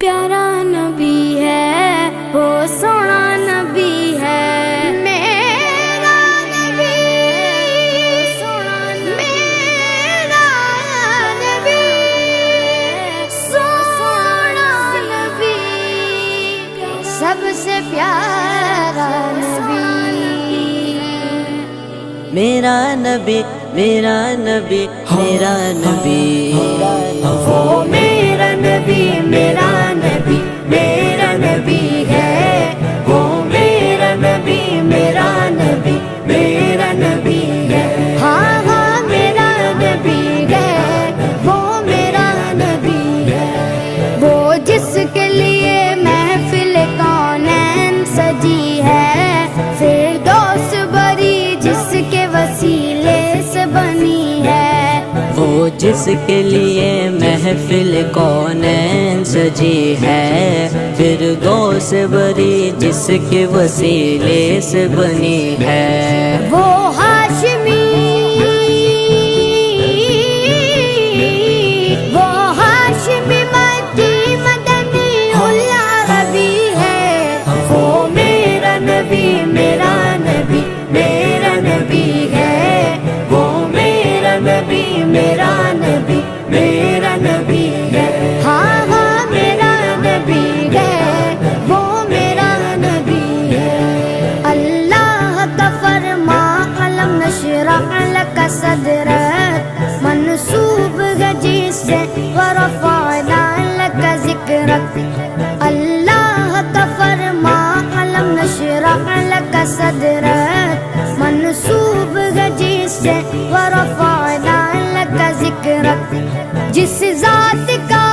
پیارا نبی ہے وہ سونا نبی ہے میرا نبی سونا میرا نبی سونا نبی سب سے پیارا نبی میرا نبی میرا نبی میرا نبی وہ میرا نبی میرا نبی میرا نبی ہے وہ میرا نبی میرا نبی میرا نبی ہے ہاں ہاں میرا نبی ہے وہ میرا نبی ہے وہ جس کے لیے محفل کونین سجی ہے فردوس بری جس کے وسیلے سے بنی ہے وہ جس کے لیے محفل کونین سجی ہے فردوس بری جس کے وسیلے سے بنی ہے وہ ہاشمی مکی مدنی العربی ہے وہ میرا نبی میرا نبی میرا نبی ہے وہ میرا نبی میرا نبی میرا نبی ہے ہاں ہاں میرا نبی ہے وہ میرا نبی ہے اللہ کا فرما قلم نشرح لک صدرک منصوب ہے جس سے ورفعنا لک ذکرک اللہ کا فرما قلم نشرح لک صدرک منصوب ہے جس سے ورفعنا لک ذکرک جس ذات کا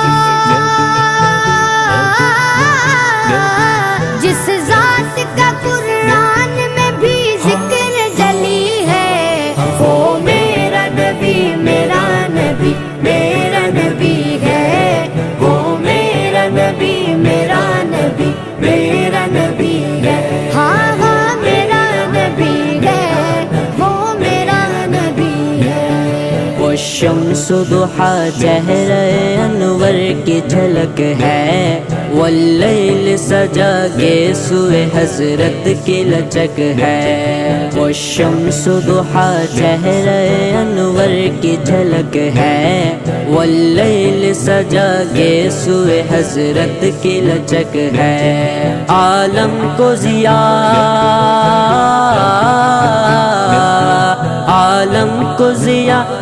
قرآن میں بھی ذکر جلی ہے وہ میرا نبی میرا نبی میرا نبی ہے وہ میرا نبی میرا نبی میرا نبی ہے ہاں ہاں میرا نبی ہے وہ میرا نبی ہے والشمس ضحا چہرہ انور کی جھلک ہے واللیل سجا کے سوئے حضرت کی لچک ہے والشمس ضحا چہرہ انور کی جھلک ہے واللیل سجا کے سوئے حضرت کی لچک ہے عالم کو ضیا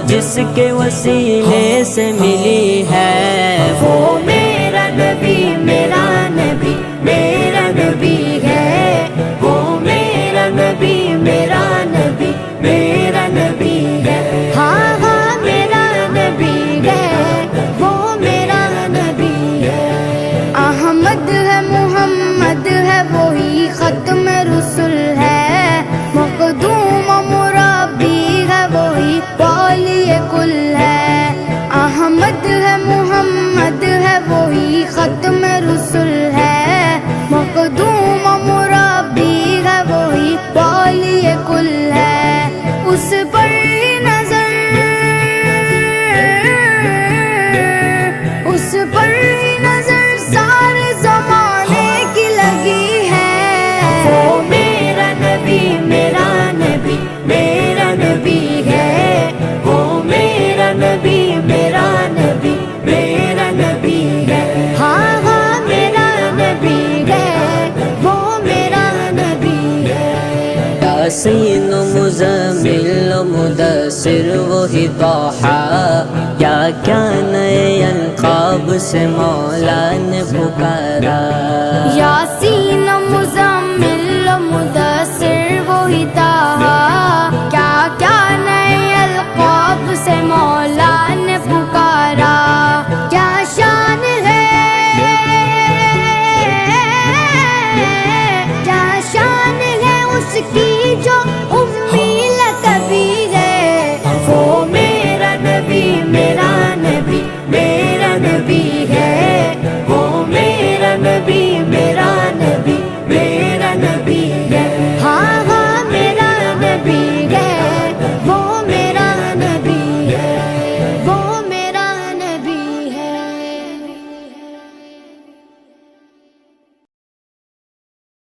جس کے وسیلے سے ملی ہے وہ میرا نبی میرا نبی میرا نبی ہے وہ میرا نبی میرا نبی میرا نبی ہے ہاں ہاں میرا نبی ہے وہ میرا نبی ہے احمد ہے محمد ہے وہی ختم رسول ہے مقدوم مربی ہے وہی والی کل ہے احمد ہے محمد ہے وہی ختم رسول ہے مقدوم مربی ہے وہی والی کل ہے اس پر نظر سارے زمانے کی لگی ہے وہ میرا نبی میرا نبی میرا نبی ہے وہ میرا نبی میرا نبی میرا نبی ہے ہاں ہاں میرا نبی ہے وہ میرا نبی ہے یاسین و مزمل و مدثر وہی طٰہٰ کیا کیا نئے القاب سے مولا نے پکارا یاسین